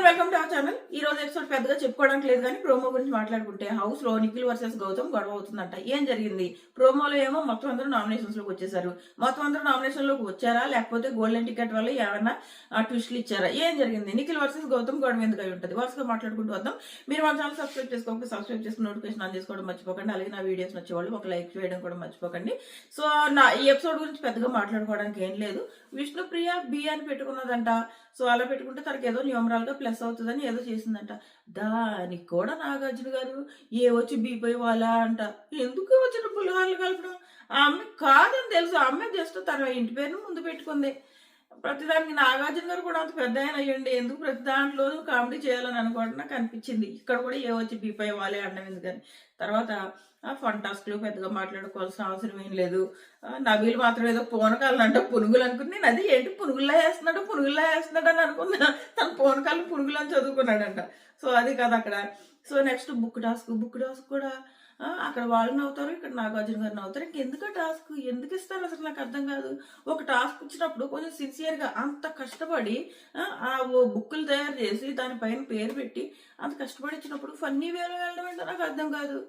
Welcome to our channel. ఈ రోజు episode పెద్దగా చెప్పుకోవడానికి లేదు కానీ ప్రోమో గురించి మాట్లాడుకుంటే హౌస్ లో నిఖిల్ వర్సెస్ గౌతమ్ గొడవ అవుతుందంట. ఏం జరిగింది? ప్రోమోలో ఏమో మొత్తం అందరూ నామినేషన్స్ లోకి వచ్చేసారు. మొత్తం అందరూ నామినేషన్ లోకి వచ్చారా లేకపోతే గోల్డెన్ టికెట్ వల్ల ఏమైనా ట్విస్ట్లు ఇచ్చారా? ఏం జరిగింది? నిఖిల్ వర్సెస్ గౌతమ్ గొడవ ఎందుకు అయి ఉంటుంది? వరుసగా మాట్లాడుకుంటూ వద్దాం. మీరు మన ఛానల్ సబ్స్క్రైబ్ చేసుకోకపోతే సబ్స్క్రైబ్ చేసుకుని నోటిఫికేషన్ ఆన్ చేసుకోవడం మర్చిపోకండి. అలాగే నా వీడియోస్ నచ్చేవాళ్ళు ఒక లైక్ చేయడం కూడా మర్చిపోకండి. సో ఈ ఎపిసోడ్ గురించి పెద్దగా మాట్లాడుకోవడానికి ఏం లేదు. విష్ణుప్రియ బి అని పెట్టుకున్నదంట. సో అలా పెట్టుకుంటే తనకి ఏదో న్యూమరాల్ గా ప్లస్ అవుతుందని ఏదో చేసిందంట. దానికి కూడా నాగార్జున గారు ఏ వచ్చి బీపై వాళ్ళ అంట. ఎందుకు వచ్చిన పులిహార్లు కలపడం? ఆ అమ్మాయి కాదని తెలుసు. ఆ అమ్మాయి జస్ట్ తన ఇంటి పేరును ముందు పెట్టుకుంది. ప్రతిదానికి నాగార్జున గారు కూడా అంత పెద్ద ఆయన అయ్యండి. ఎందుకు ప్రతి దాంట్లో కామెడీ చేయాలని అనుకోవడం నాకు అనిపించింది. ఇక్కడ కూడా ఏ వచ్చి బీపై వాళ్ళే అనడం ఎందుకని. తర్వాత ఫన్ టాస్క్లు పెద్దగా మాట్లాడుకోవాల్సిన అవసరం ఏం లేదు. నబీల్ మాత్రం ఏదో పూనకాలంట పునుగులు అనుకుని నేను అది ఏంటి పునుగుల్లా వేస్తున్నాడు అని అనుకున్నా. తన పూనకాలను పునుగులు అని చదువుకున్నాడంట. సో అది కదా అక్కడ. సో నెక్స్ట్ బుక్ టాస్క్ కూడా అక్కడ వాళ్ళు నవ్వుతారు, ఇక్కడ నాగార్జున గారు నవ్వుతారు. ఇంకెందుకు టాస్క్ ఎందుకు ఇస్తారు అసలు నాకు అర్థం కాదు. ఒక టాస్క్ ఇచ్చినప్పుడు కొంచెం సిన్సియర్గా అంత కష్టపడి ఓ బుక్కులు తయారు చేసి దానిపైన పేరు పెట్టి అంత కష్టపడి ఇచ్చినప్పుడు ఫన్నీ వేలో వెళ్ళడం ఏంటో నాకు అర్థం కాదు.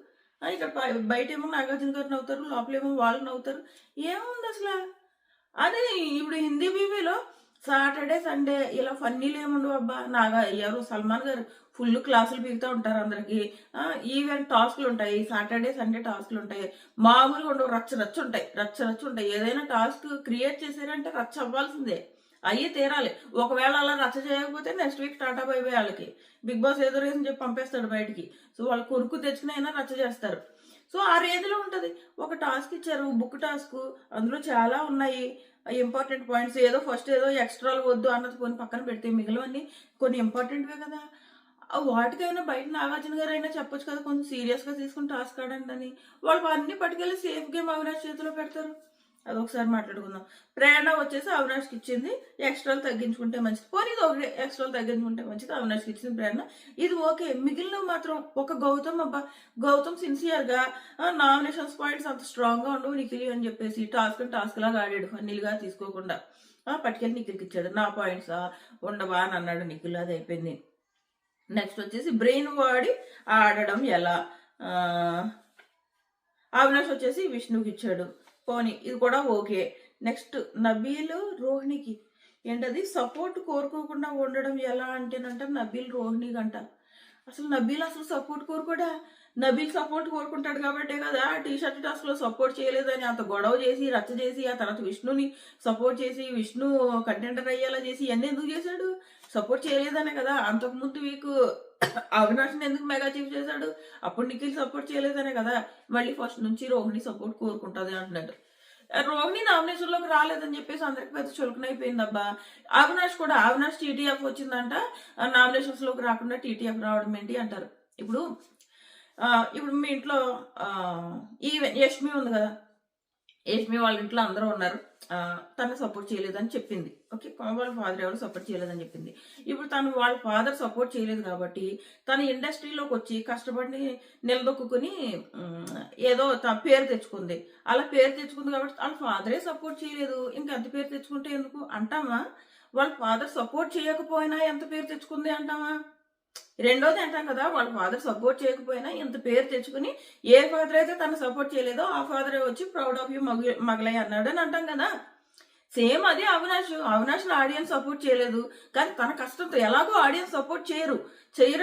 ఇక్కడ బయట ఏమో నాగార్జున గారు నవ్వుతారు, లోపలేమో వాళ్ళు నవ్వుతారు. ఏముంది అసలు? అదే ఇప్పుడు హిందీ మూవీలో సాటర్డే సండే ఇలా ఫన్నీలు ఏముండవు అబ్బా. ఎవరు సల్మాన్ గారు ఫుల్ క్లాసులు పీకుతూ ఉంటారు అందరికి. ఈవెంట్ టాస్క్లు ఉంటాయి, సాటర్డే సండే టాస్క్లు ఉంటాయి. మామూలుగా ఉండవు, రచ్చ ఉంటాయి. ఏదైనా టాస్క్ క్రియేట్ చేశారంటే రచ్చ అవ్వాల్సిందే, అయ్యి తీరాలి. ఒకవేళ అలా రచ్చ చేయకపోతే next week tata bye by వాళ్ళకి. బిగ్ బాస్ ఏదో రీజన్ చెప్పి పంపేస్తాడు బయటికి. సో వాళ్ళు కొనుక్కు తెచ్చుకుని అయినా రచ్చ చేస్తారు. సో ఆ రేంజ్లో ఉంటుంది. ఒక టాస్క్ ఇచ్చారు, బుక్ టాస్క్. అందులో చాలా ఉన్నాయి ఇంపార్టెంట్ పాయింట్స్. ఏదో ఫస్ట్ ఏదో ఎక్స్ట్రాలు వద్దు అన్నది కొన్ని పక్కన పెడితే మిగిలినవన్నీ కొన్ని ఇంపార్టెంట్వే కదా. వాటికైనా బయట నాగార్జున గారు అయినా చెప్పొచ్చు కదా, కొంచెం సీరియస్గా తీసుకుని టాస్క్ ఆడండి అని. వాళ్ళు అన్ని పట్టుకెళ్ళి సేఫ్ గేమ్ అవినాష్ చేతిలో పెడతారు. అదొకసారి మాట్లాడుకుందాం. ప్రేరణ వచ్చేసి అవినాష్కి ఇచ్చింది, ఎక్స్ట్రాలు తగ్గించుకుంటే మంచిది. పోనీ ఇది ఒకటి ఎక్స్ట్రాలు తగ్గించుకుంటే మంచిది. అవినాష్కి ఇచ్చింది ప్రేరణ, ఇది ఓకే. మిగిలినవి మాత్రం ఒక గౌతమ్ సిన్సియర్గా నామినేషన్స్ పాయింట్స్ అంత స్ట్రాంగ్గా ఉండవు నిఖిల్ అని చెప్పేసి టాస్క్ లాగా ఆడాడు, ఫన్నీలుగా తీసుకోకుండా. పట్టుకెళ్ళి నిఖిల్కి ఇచ్చాడు. నా పాయింట్స్ ఉండవా అని అన్నాడు నిఖిల్. అది అయిపోయింది. నెక్స్ట్ వచ్చేసి బ్రెయిన్ వాడి ఆడడం ఎలా. అవినాష్ వచ్చేసి విష్ణుకి ఇచ్చాడు. పోనీ ఇది కూడా ఓకే. నెక్స్ట్ నబీల్ రోహిణికి ఏంటది సపోర్ట్ కోరుకోకుండా ఉండడం ఎలా అంటేనంట నబీల్ రోహిణికి అంట. అసలు నబీల్ అసలు సపోర్ట్ కోరుకోడా? నబీల్ సపోర్ట్ కోరుకుంటాడు కాబట్టే కదా టీ షర్ట్ టాస్క్ లో సపోర్ట్ చేయలేదని అంత గొడవ చేసి రచ్చ చేసి ఆ తర్వాత విష్ణుని సపోర్ట్ చేసి విష్ణు కంటెంటర్ అయ్యేలా చేసి ఇవన్నీ ఎందుకు చేశాడు? సపోర్ట్ చేయలేదనే కదా. అంతకుముందు వీక్ అవినాష్ని ఎందుకు మెగా చీఫ్ చేశాడు? అప్పుడు నిఖిల్ సపోర్ట్ చేయలేదనే కదా. మళ్ళీ ఫస్ట్ నుంచి రోహిణి సపోర్ట్ కోరుకుంటుంది అంటున్నాడు. రోహిణి నామినేషన్ లోకి రాలేదని చెప్పేసి అందరికి పెద్ద చులకనైపోయింది అబ్బా. అవినాష్ టీటీఎఫ్ వచ్చిందంట, నామినేషన్స్ లోకి రాకుండా టీటీఎఫ్ రావడం ఏంటి అంటారు. ఇప్పుడు మీ ఇంట్లో యష్మి ఉంది కదా, యష్మి వాళ్ళ ఇంట్లో అందరూ ఉన్నారు. తను సపోర్ట్ చేయలేదని చెప్పింది. ఓకే, వాళ్ళ ఫాదర్ ఎవరు సపోర్ట్ చేయలేదని చెప్పింది. ఇప్పుడు వాళ్ళ ఫాదర్ సపోర్ట్ చేయలేదు కాబట్టి తను ఇండస్ట్రీలోకి వచ్చి కష్టపడి నిలదొక్కుని ఏదో పేరు తెచ్చుకుంది. అలా పేరు తెచ్చుకుంది కాబట్టి వాళ్ళ ఫాదరే సపోర్ట్ చేయలేదు, ఇంకెంత పేరు తెచ్చుకుంటే ఎందుకు అంటామా? వాళ్ళ ఫాదర్ సపోర్ట్ చేయకపోయినా ఎంత పేరు తెచ్చుకుంది అంటామా? రెండోది అంటాం కదా, వాళ్ళ ఫాదర్ సపోర్ట్ చేయకపోయినా ఇంత పేరు తెచ్చుకుని ఏ ఫాదర్ అయితే తను సపోర్ట్ చేయలేదో ఆ ఫాదరే వచ్చి ప్రౌడ్ ఆఫ్ యూ మగలై అన్నాడు అని అంటాం కదా. సేమ్ అది అవినాష్ ఆడియన్స్ సపోర్ట్ చేయలేదు, కానీ తన కష్టంతో ఎలాగో ఆడియన్స్ సపోర్ట్ చేయరు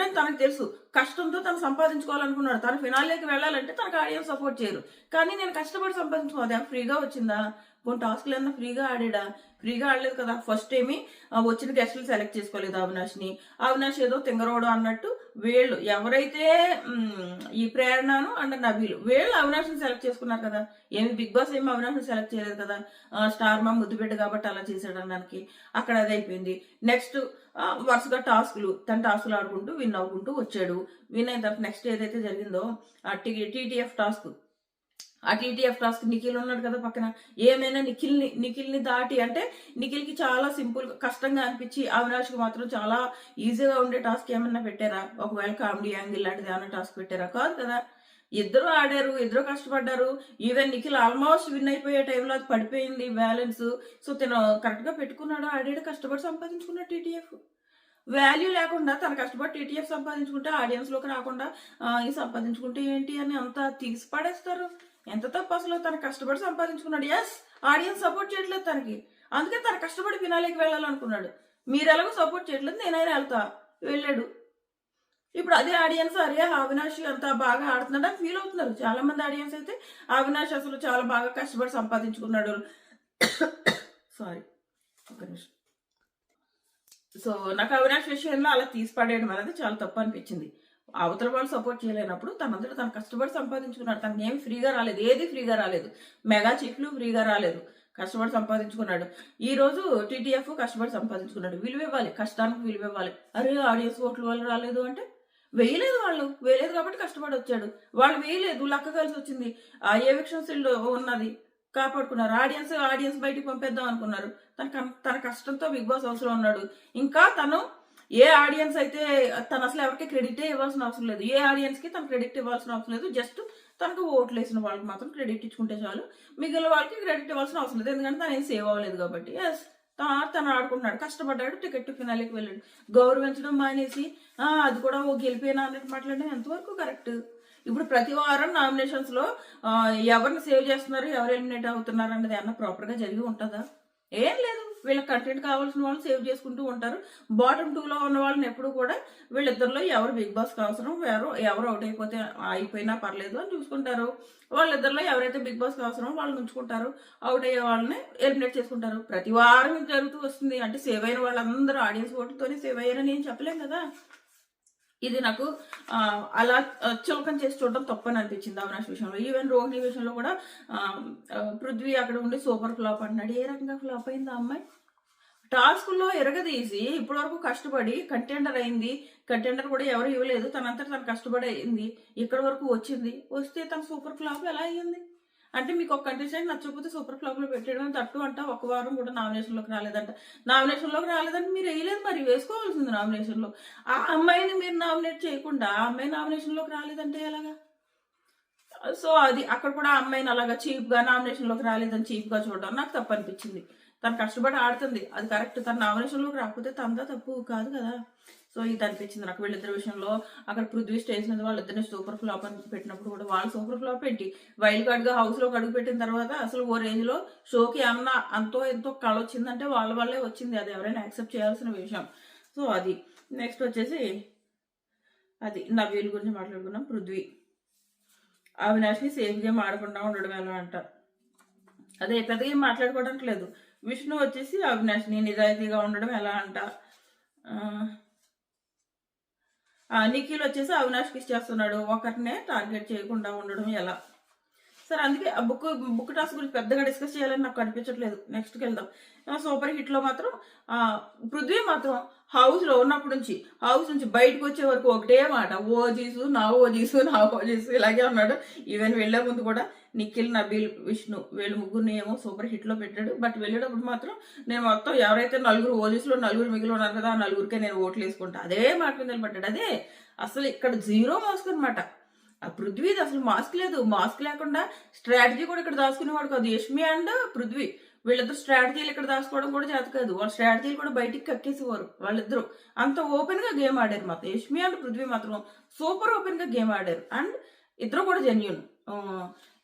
అని తనకు తెలుసు. కష్టంతో తను సంపాదించుకోవాలనుకున్నాడు. తన ఫినాలేకి వెళ్ళాలంటే తనకు ఆడియన్స్ సపోర్ట్ చేయరు. కానీ నేను కష్టపడి సంపాదించుకోవాలి, ఫ్రీగా వచ్చిందా? కొన్ని టాస్క్లు ఏమన్నా ఫ్రీగా ఆడాడా? ఫ్రీగా ఆడలేదు కదా. ఫస్ట్ ఏమి వచ్చిన గెస్టులు సెలెక్ట్ చేసుకోలేదు అవినాష్ ఏదో తింగరోడు అన్నట్టు వీళ్ళు ఎవరైతే ఈ ప్రేరణను అండ్ నబీలు వీళ్ళు అవినాష్ని సెలెక్ట్ చేసుకున్నారు కదా. ఏమి బిగ్ బాస్ ఏమి అవినాష్ని సెలెక్ట్ చేయలేదు కదా. స్టార్ మా ముద్దుబిడ్డ కాబట్టి అలా చేశాడు అన్నానికి అక్కడ అది అయిపోయింది. నెక్స్ట్ వరుసగా టాస్కులు ఆడుకుంటూ విన్ అవ్వుకుంటూ వచ్చాడు. విన్ అయిన తర్వాత నెక్స్ట్ ఏదైతే జరిగిందో టీటీఎఫ్ టాస్క్, ఆ టీటీఎఫ్ టాస్క్ నిఖిల్ ఉన్నాడు కదా పక్కన. ఏమైనా నిఖిల్ని దాటి అంటే నిఖిల్కి చాలా సింపుల్ కష్టంగా అనిపించి అవినాష్కి మాత్రం చాలా ఈజీగా ఉండే టాస్క్ ఏమన్నా పెట్టారా? ఒకవేళ కామెడీ యాంగిల్ లాంటిది ఏమైనా టాస్క్ పెట్టారా? కాదు కదా. ఇద్దరు ఆడారు, ఇద్దరు కష్టపడ్డారు. ఈవెన్ నిఖిల్ ఆల్మోస్ట్ విన్ అయిపోయే టైంలో అది పడిపోయింది బ్యాలెన్స్. సో తను కరెక్ట్ గా పెట్టుకున్నాడు, ఆడాడు, కష్టపడి సంపాదించుకున్నాడు టీటీఎఫ్. వాల్యూ లేకుండా తన కష్టపడి టీటీఎఫ్ సంపాదించుకుంటే ఆడియన్స్ లోకి రాకుండా ఇది సంపాదించుకుంటే ఏంటి అని అంతా తీసి పడేస్తారు. ఎంత తప్పు అసలు. తన కష్టపడి సంపాదించుకున్నాడు. ఎస్, ఆడియన్స్ సపోర్ట్ చేయట్లేదు తనకి, అందుకే తన కష్టపడి ఫినాలేకి వెళ్ళాలనుకున్నాడు. మీరు ఎలాగో సపోర్ట్ చేయట్లేదు, నేనైనా వెళ్తా, వెళ్ళాడు. ఇప్పుడు అదే ఆడియన్స్ అరే అవినాష్ అంత బాగా ఆడుతున్నాడు అని ఫీల్ అవుతున్నారు. చాలా మంది ఆడియన్స్ అయితే అవినాష్ అసలు చాలా బాగా కష్టపడి సంపాదించుకున్నాడు. సారీ, ఒక నిమిషం. సో నాకు అవినాష్ విషయంలో అలా తీసి పడేయడం అనేది చాలా తప్పు అనిపించింది. అవతల వాళ్ళు సపోర్ట్ చేయలేనప్పుడు తనంతటా తను కష్టపడి సంపాదించుకున్నాడు. తనకి ఏమి ఫ్రీగా రాలేదు, ఏది ఫ్రీగా రాలేదు. మెగా చీఫ్లు ఫ్రీగా రాలేదు, కష్టపడి సంపాదించుకున్నాడు. ఈ రోజు టీటీఎఫ్ కష్టపడి సంపాదించుకున్నాడు. విలువ ఇవ్వాలి, కష్టానికి విలువ ఇవ్వాలి. అరే ఆడియన్స్ ఓట్ల వల్ల రాలేదు అంటే వేయలేదు, వాళ్ళు వేయలేదు కాబట్టి కష్టపడి వచ్చాడు. వాళ్ళు వేయలేదు, లక్క కలిసి వచ్చింది. ఆ ఎవిక్షన్ సెల్ ఉన్నది, కాపాడుకున్నారు. ఆడియన్స్ బయటికి పంపేద్దాం అనుకున్నారు. తన కష్టంతో బిగ్ బాస్ హౌస్ లో ఉన్నాడు. ఇంకా తను ఏ ఆడియన్స్ అయితే తను అసలు ఎవరికి క్రెడిటే ఇవ్వాల్సిన అవసరం లేదు. ఏ ఆడియన్స్ కి తను క్రెడిట్ ఇవ్వాల్సిన అవసరం లేదు. జస్ట్ తనకు ఓట్లు వేసిన వాళ్ళకి మాత్రం క్రెడిట్ ఇచ్చుకుంటే చాలు. మిగిలిన వాళ్ళకి క్రెడిట్ ఇవ్వాల్సిన అవసరం లేదు, ఎందుకంటే తను ఏం సేవ్ అవ్వలేదు కాబట్టి. ఎస్, తను ఆడుకుంటున్నాడు, కష్టపడ్డాడు, టికెట్ టు ఫినాలేకి వెళ్ళాడు. గౌరవించడం మానేసి అది కూడా ఓ గెలిపోయినా అన్నట్టు మాట్లాడడం ఎంతవరకు కరెక్ట్? ఇప్పుడు ప్రతి వారం నామినేషన్స్ లో ఎవరిని సేవ్ చేస్తున్నారు, ఎవరు ఎలిమినేట్ అవుతున్నారు అన్నది అన్న ప్రాపర్ గా జరిగి ఉంటుందా? ఏం లేదు. వీళ్ళకి కంటెంట్ కావాల్సిన వాళ్ళు సేవ్ చేసుకుంటూ ఉంటారు. బాటమ్ 2 లో ఉన్న వాళ్ళని ఎప్పుడు కూడా వీళ్ళిద్దరిలో ఎవరు బిగ్ బాస్ కి అవసరం, ఎవరు అవుట్ అయిపోయినా పర్లేదు అని చూసుకుంటారు. వాళ్ళిద్దరిలో ఎవరైతే బిగ్ బాస్ కి అవసరం వాళ్ళని ఉంచుకుంటారు, అవుట్ అయ్యే వాళ్ళని ఎలిమినేట్ చేసుకుంటారు. ప్రతి వారం ఇది జరుగుతూ వస్తుంది. అంటే సేవ్ అయిన వాళ్ళందరూ ఆడియన్స్ ఓట్లతోనే సేవ్ అయ్యారని ఏం చెప్పలేం కదా. ఇది నాకు అలా చులకం చేసి చూడడం తప్పని అనిపించింది అవినాష్ విషయంలో. ఈవెన్ రోహిణి విషయంలో కూడా పృథ్వీ అక్కడ ఉండి సూపర్ ఫ్లాప్ అంటున్నాడు. ఏ రకంగా ఫ్లాప్ అయింది ఆ అమ్మాయి? టాస్కుల్లో ఎరగదీసి ఇప్పటి వరకు కష్టపడి కంటెండర్ అయింది. కంటెండర్ కూడా ఎవరు ఇవ్వలేదు, తనంతట తను కష్టపడి అయింది, ఇక్కడ వరకు వచ్చింది. వస్తే తన సూపర్ ఫ్లాప్ ఎలా అయ్యింది? అంటే మీకు ఒక కంటెస్టెంట్ నచ్చకపోతే సూపర్ ఫ్లాప్ లో పెట్టడం తట్టు అంట. ఒక వారం కూడా నామినేషన్ లోకి రాలేదంట. నామినేషన్ లోకి రాలేదంటే మీరు వేయలేదు, మరి వేసుకోవాల్సింది నామినేషన్ లో. ఆ అమ్మాయిని మీరు నామినేట్ చేయకుండా ఆ అమ్మాయి నామినేషన్ లోకి రాలేదంటే ఎలాగా? సో అది అక్కడ కూడా ఆ అమ్మాయిని అలాగా చీప్ గా నామినేషన్ లోకి రాలేదని చీప్ గా చూడడం నాకు తప్పు అనిపించింది. తను కష్టపడి ఆడుతుంది, అది కరెక్ట్. తన నామినేషన్ లోకి రాకపోతే తనదా తప్పు కాదు కదా. సో ఇది అనిపించింది నాకు వీళ్ళిద్దరి విషయంలో. అక్కడ పృథ్వీ స్టేజ్ మీద వాళ్ళిద్దరిని సూపర్ ఫ్లాప్ అని పెట్టినప్పుడు కూడా వాళ్ళు సూపర్ ఫ్లాప్ ఏంటి, వైల్డ్ కార్డ్ గా హౌస్ లోకి అడుగు పెట్టిన తర్వాత అసలు ఓ రేంజ్ లో షోకి ఏమన్నా అంతో ఎంతో కళ వచ్చిందంటే వాళ్ళ వల్లే వచ్చింది. అది ఎవరైనా యాక్సెప్ట్ చేయాల్సిన విషయం. సో అది నెక్స్ట్ వచ్చేసి అది నవ్వుల గురించి మాట్లాడుకున్నాం. పృథ్వీ అవినాష్ ని సేఫ్ గేమ్ ఆడకుండా ఉండడం ఎలా అంట. అదే పెద్ద గేమ్ మాట్లాడుకోవడానికి లేదు. విష్ణు వచ్చేసి అవినాష్ ని నిజాయితీగా ఉండడం ఎలా అంట. నిఖిల్ వచ్చేసి అవినాష్ కి చేస్తున్నాడు, ఒకరినే టార్గెట్ చేయకుండా ఉండడం ఎలా. సరే, అందుకే ఆ బుక్ టాస్క్ గురించి పెద్దగా డిస్కస్ చేయాలని నాకు అనిపించట్లేదు. నెక్స్ట్కి వెళ్దాం. సూపర్ హిట్ లో మాత్రం పృథ్వీ మాత్రం హౌస్ లో ఉన్నప్పటి నుంచి హౌస్ నుంచి బయటకు వచ్చే వరకు ఒకటే మాట, ఓజీసు నా ఓజీసు నా ఓజీసు ఇలాగే ఉన్నాడు. ఈవెన్ వెళ్లే ముందు కూడా నిఖిల్, నబీల్, విష్ణు వీళ్ళు ముగ్గురిని ఏమో సూపర్ హిట్ లో పెట్టాడు. బట్ వెళ్ళేటప్పుడు మాత్రం నేను మొత్తం ఎవరైతే నలుగురు ఓజీసులో నలుగురు మిగిలి ఉన్నారు కదా, ఆ నలుగురికే నేను ఓట్లు వేసుకుంటా అదే మాట మీద నిలబడ్డాడు. అదే అసలు ఇక్కడ జీరో మాస్క్ అనమాట. ఆ పృథ్వీది అసలు మాస్క్ లేదు. మాస్క్ లేకుండా స్ట్రాటజీ కూడా ఇక్కడ దాచుకునేవాడు కాదు. యష్మి అండ్ పృథ్వీ వీళ్ళిద్దరు స్ట్రాటజీలు ఇక్కడ దాచుకోవడం కూడా చేత కాదు. వాళ్ళ స్ట్రాటజీలు కూడా బయటికి కక్కేసేవారు. వాళ్ళిద్దరు అంత ఓపెన్ గా గేమ్ ఆడారు. మాత్రం యష్మి అండ్ పృథ్వీ మాత్రం సూపర్ ఓపెన్ గా గేమ్ ఆడారు. అండ్ ఇద్దరు కూడా జెన్యూన్.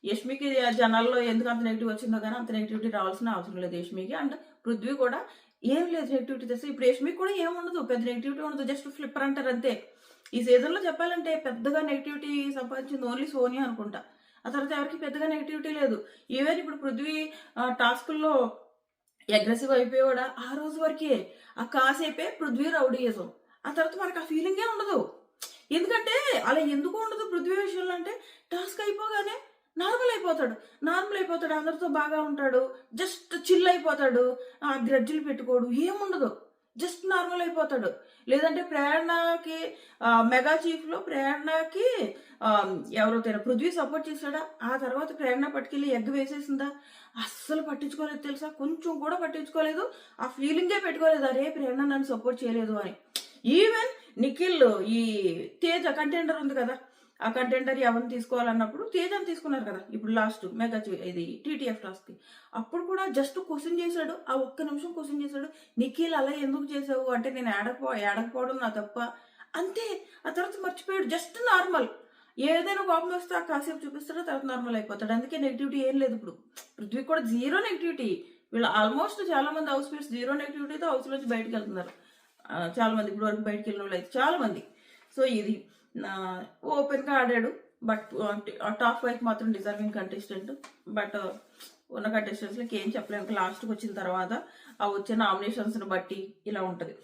యష్మికి జనాల్లో ఎందుకు అంత నెగిటివ్ వచ్చిందో కానీ అంత నెగిటివిటీ రావాల్సిన అవసరం లేదు యష్మికి. అండ్ పృథ్వీ కూడా ఏం లేదు నెగిటివిటీ తెస్తే. ఇప్పుడు యష్మికి కూడా ఏముండదు, పెద్ద నెగిటివిటీ ఉండదు, జస్ట్ ఫ్లిప్పర్ అంటారు అంతే. ఈ సీజన్ లో చెప్పాలంటే పెద్దగా నెగిటివిటీ సంపాదించింది ఓన్లీ సోనియా అనుకుంటా. ఆ తర్వాత ఎవరికి పెద్దగా నెగిటివిటీ లేదు. ఈవెన్ ఇప్పుడు పృథ్వీ టాస్కుల్లో అగ్రెసివ్ అయిపోయాడా ఆ రోజు వరకే, ఆ కాసేపే పృథ్వీ రౌడీయిజం. ఆ తర్వాత మనకు ఆ ఫీలింగే ఉండదు. ఎందుకంటే అలా ఎందుకు ఉండదు పృథ్వీ విషయంలో అంటే, టాస్క్ అయిపోగానే నార్మల్ అయిపోతాడు, అందరితో బాగా ఉంటాడు, జస్ట్ చిల్ అయిపోతాడు, ఆ గ్రడ్జులు పెట్టుకోడు, ఏముండదు, జస్ట్ నార్మల్ అయిపోతాడు. లేదంటే ప్రేరణకి మెగా చీఫ్ లో ప్రేరణకి ఎవరో పృథ్వీ సపోర్ట్ చేశాడా, ఆ తర్వాత ప్రేరణ పట్టుకెళ్ళి ఎగ్ వేసేసిందా, అస్సలు పట్టించుకోలేదు తెలుసా, కొంచెం కూడా పట్టించుకోలేదు. ఆ ఫీలింగే పెట్టుకోలేదు, అరే ప్రేరణ నన్ను సపోర్ట్ చేయలేదు అని. ఈవెన్ నిఖిల్ ఈ తేజ కంటెండర్ ఉంది కదా, ఆ కంటెండర్ ఎవరిని తీసుకోవాలన్నప్పుడు తేజని తీసుకున్నారు కదా ఇప్పుడు లాస్ట్ మెగా ఇది టీటీఎఫ్ టాస్క్ అప్పుడు కూడా జస్ట్ క్వశ్చన్ చేశాడు, ఆ ఒక్క నిమిషం క్వశ్చన్ చేశాడు, నిఖిల్ అలా ఎందుకు చేసావు అంటే నేను ఏడకపోవడం నా తప్ప అంతే. ఆ తర్వాత మర్చిపోయాడు, జస్ట్ నార్మల్. ఏదైనా కోపం వస్తే ఆ కాసేపు చూపిస్తాడో తర్వాత నార్మల్ అయిపోతాడు. అందుకే నెగిటివిటీ ఏం లేదు. ఇప్పుడు పృథ్వీ కూడా జీరో నెగిటివిటీ. వీళ్ళు ఆల్మోస్ట్ చాలా మంది హౌస్ మేట్స్ జీరో నెగిటివిటీతో హౌస్ నుంచి బయటకు వెళ్తున్నారు. చాలా మంది ఇప్పుడు వరకు బయటకు వెళ్ళిన వాళ్ళు అయితే చాలా మంది. సో ఇది ఓపెన్గా ఆడాడు, బట్ టాప్ 5 మాత్రం డిజర్వింగ్ కంటెస్టెంట్. బట్ ఉన్న కంటెస్టెంట్స్కి ఏం చెప్పలేము, లాస్ట్కి వచ్చిన తర్వాత ఆ వచ్చే నామినేషన్స్ని బట్టి ఇలా ఉంటుంది.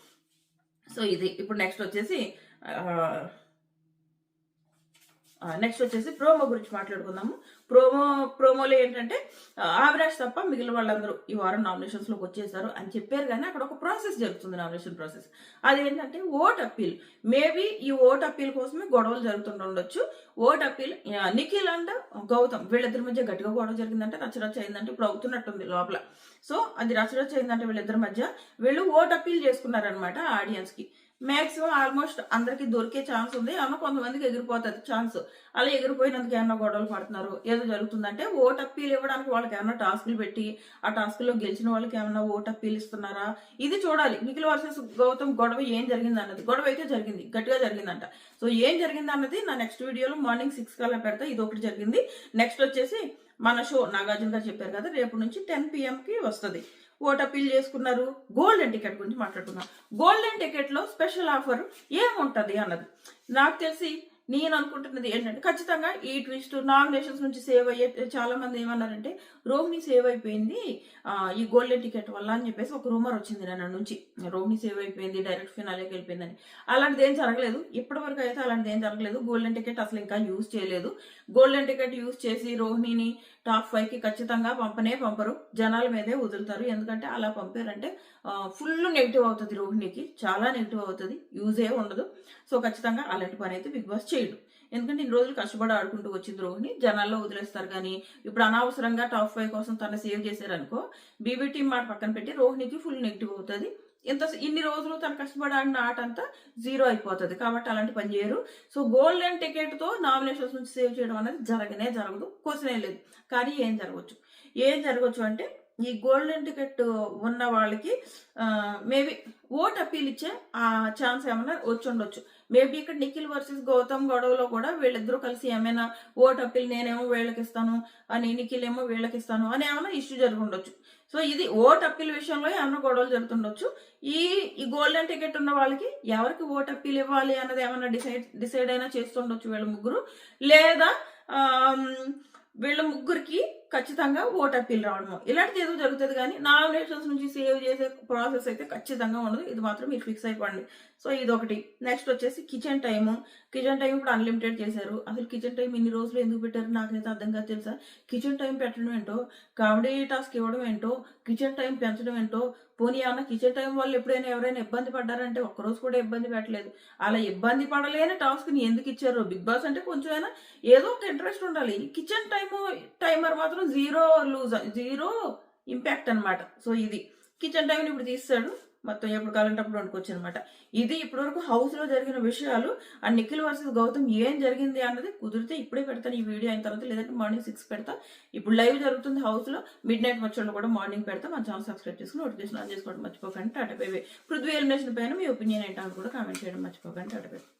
సో ఇది ఇప్పుడు నెక్స్ట్ వచ్చేసి ప్రోమో గురించి మాట్లాడుకుందాము. ప్రోమోలో ఏంటంటే అవినాష్ తప్ప మిగిలిన వాళ్ళందరూ ఈ వారం నామినేషన్స్ లోకి వచ్చేసారు అని చెప్పారు. కానీ అక్కడ ఒక ప్రాసెస్ జరుగుతుంది, నామినేషన్ ప్రాసెస్. అదేంటంటే ఓట్ అప్పీల్. మేబీ ఈ ఓట్ అప్పీల్ కోసమే గొడవలు జరుగుతుండొచ్చు. Vote appeal Nikhil and Gautam వీళ్ళిద్దరి మధ్య గట్టిగా గొడవ జరిగిందంటే, రచ్చరచ్చ అయిందంటే ఇప్పుడు అవుతున్నట్టుంది లోపల. సో అది రచ్చరచ్చ అయిందంటే వీళ్ళిద్దరి మధ్య వీళ్ళు ఓట్ అప్పీల్ చేసుకున్నారనమాట ఆడియన్స్ కి. మాక్సిమం ఆల్మోస్ట్ అందరికి దొరికే ఛాన్స్ ఉంది, ఏమన్నా కొంతమందికి ఎగిరిపోతుంది ఛాన్స్. అలా ఎగిరిపోయినందుకు ఏమన్నా గొడవలు పడుతున్నారు, ఏదో జరుగుతుందంటే ఓట్ అప్పీల్ ఇవ్వడానికి వాళ్ళకి ఏమన్నా టాస్కులు పెట్టి ఆ టాస్కుల్లో గెలిచిన వాళ్ళకి ఏమన్నా ఓట్ అప్పీల్ ఇస్తున్నారా, ఇది చూడాలి. నిఖిల్ వర్సెస్ గౌతమ్ గొడవ ఏం జరిగింది అన్నది. గొడవ అయితే జరిగింది, గట్టిగా జరిగిందంట. సో ఏం జరిగింది అన్నది నా నెక్స్ట్ వీడియోలో మార్నింగ్ 6 కల్లా పెడతా. ఇది ఒకటి జరిగింది. నెక్స్ట్ వచ్చేసి మన షో నాగార్జున గారు చెప్పారు కదా, రేపు నుంచి 10 PM వస్తుంది. ఓట్ అప్పీల్ చేసుకున్నారు. గోల్డెన్ టికెట్ గురించి మాట్లాడుకున్నాం. గోల్డెన్ టికెట్ లో స్పెషల్ ఆఫర్ ఏముంటది అన్నది నాకు తెలిసి నేను అనుకుంటున్నది ఏంటంటే, ఖచ్చితంగా ఈ ట్విస్ట్ నామినేషన్స్ నుంచి సేవ్ అయ్యే చాలా మంది ఏమన్నారంటే రోహిణి సేవ్ అయిపోయింది ఈ గోల్డెన్ టికెట్ వల్ల అని చెప్పేసి ఒక రూమర్ వచ్చింది నా నుంచి. రోహిణి సేవ్ అయిపోయింది, డైరెక్ట్ ఫినాలేకి వెళ్ళిపోయిందని. అలాంటిది ఏం జరగలేదు, ఇప్పటి వరకు అయితే అలాంటిది ఏం జరగలేదు. గోల్డెన్ టికెట్ అసలు ఇంకా యూజ్ చేయలేదు. గోల్డెన్ టికెట్ యూజ్ చేసి రోహిణిని టాప్ 5 ఖచ్చితంగా పంపరు, జనాల మీదే వదులుతారు. ఎందుకంటే అలా పంపారంటే ఫుల్ నెగిటివ్ అవుతుంది, రోహిణికి చాలా నెగిటివ్ అవుతుంది, యూజే ఉండదు. సో ఖచ్చితంగా అలాంటి పని అయితే బిగ్ బాస్ చేయడు. ఎందుకంటే ఇన్ని రోజులు కష్టపడి ఆడుకుంటూ వచ్చింది రోహిణి, జనాల్లో వదిలేస్తారు. కానీ ఇప్పుడు అనవసరంగా టాప్ 5 కోసం తను సేవ్ చేశారనుకో, బీబీ టీం మాట పక్కన పెట్టి రోహిణికి ఫుల్ నెగిటివ్ అవుతుంది. ఇన్ని రోజులు తను కష్టపడి ఆడిన ఆట అంతా జీరో అయిపోతుంది. కాబట్టి అలాంటి పని చేయరు. సో గోల్డెన్ టికెట్ తో నామినేషన్స్ నుంచి సేవ్ చేయడం అనేది జరగదు, క్వశ్చనే లేదు. కానీ ఏం జరగవచ్చు అంటే, ఈ గోల్డెన్ టికెట్ ఉన్న వాళ్ళకి మేబీ ఓట్ అప్పీల్ ఇచ్చే ఆ ఛాన్స్ ఏమన్నా వచ్చి ఉండొచ్చు. మేబీ ఇక్కడ నిఖిల్ వర్సెస్ గౌతమ్ గొడవలో కూడా వీళ్ళిద్దరూ కలిసి ఏమైనా ఓట్ అప్పీల్ నేనేమో వీళ్ళకి ఇస్తాను అని, నిఖిల్ ఏమో వీళ్ళకి ఇస్తాను అని ఏమైనా ఇష్యూ జరిగి ఉండొచ్చు. సో ఇది ఓట్ అప్పీల్ విషయంలో ఏమైనా గొడవలు జరుగుతుండొచ్చు. ఈ గోల్డెన్ టికెట్ ఉన్న వాళ్ళకి ఎవరికి ఓట్ అప్పీల్ ఇవ్వాలి అన్నది ఏమైనా డిసైడ్ అయినా చేస్తుండొచ్చు వీళ్ళ ముగ్గురు. లేదా వీళ్ళ ముగ్గురికి ఖచ్చితంగా ఓట్ అప్పీల్ రావడము ఇలాంటిది ఏదో జరుగుతుంది. కానీ నామినేషన్స్ నుంచి సేవ్ చేసే ప్రాసెస్ అయితే ఖచ్చితంగా ఉండదు, ఇది మాత్రం మీరు ఫిక్స్ అయిపోండి. సో ఇది ఒకటి. నెక్స్ట్ వచ్చేసి కిచెన్ టైం ఇప్పుడు అన్లిమిటెడ్ చేశారు. అసలు కిచెన్ టైం ఇన్ని రోజులు ఎందుకు పెట్టారు నాకైతే అర్థం కాదు తెలుసా. కిచెన్ టైం పెట్టడం ఏంటో, కామెడీ టాస్క్ ఇవ్వడం ఏంటో, కిచెన్ టైం పెంచడం ఏంటో. పోనీ ఏమన్నా కిచెన్ టైం వాళ్ళు ఎప్పుడైనా ఎవరైనా ఇబ్బంది పడ్డారంటే ఒక్కరోజు కూడా ఇబ్బంది పెట్టలేదు. అలా ఇబ్బంది పడలేని టాస్క్ ని ఎందుకు ఇచ్చారు? బిగ్ బాస్ అంటే కొంచెమైనా ఏదో ఒక ఇంట్రెస్ట్ ఉండాలి. కిచెన్ టైమర్ మాత్రం జీరో ఇంపాక్ట్ అనమాట. సో ఇది కిచెన్ టైం ఇప్పుడు తీస్తాడు, మొత్తం ఎప్పుడు కాలంటప్పుడు వండుకోవచ్చు అనమాట. ఇది ఇప్పటివరకు హౌస్ లో జరిగిన విషయాలు. అండ్ నిఖిల్ వర్సెస్ గౌతమ్ ఏం జరిగింది అన్నది కుదిరితే ఇప్పుడే పెడతాను ఈ వీడియో అయిన తర్వాత, లేదంటే మార్నింగ్ 6 పెడతా. ఇప్పుడు లైవ్ జరుగుతుంది హౌస్ లో, మిడ్ నైట్ వచ్చేళ్ళు కూడా మార్నింగ్ పెడతా. మన ఛానల్ సబ్స్క్రైబ్ చేసుకుని నోటిఫికేషన్ ఆన్ చేసుకోవడం మర్చిపోకండి. Tata bye by. Prithvi elimination పైన మీ ఒపీనియన్ ఏంటో కూడా కామెంట్ చేయడం మర్చిపోకండి. Tata bye.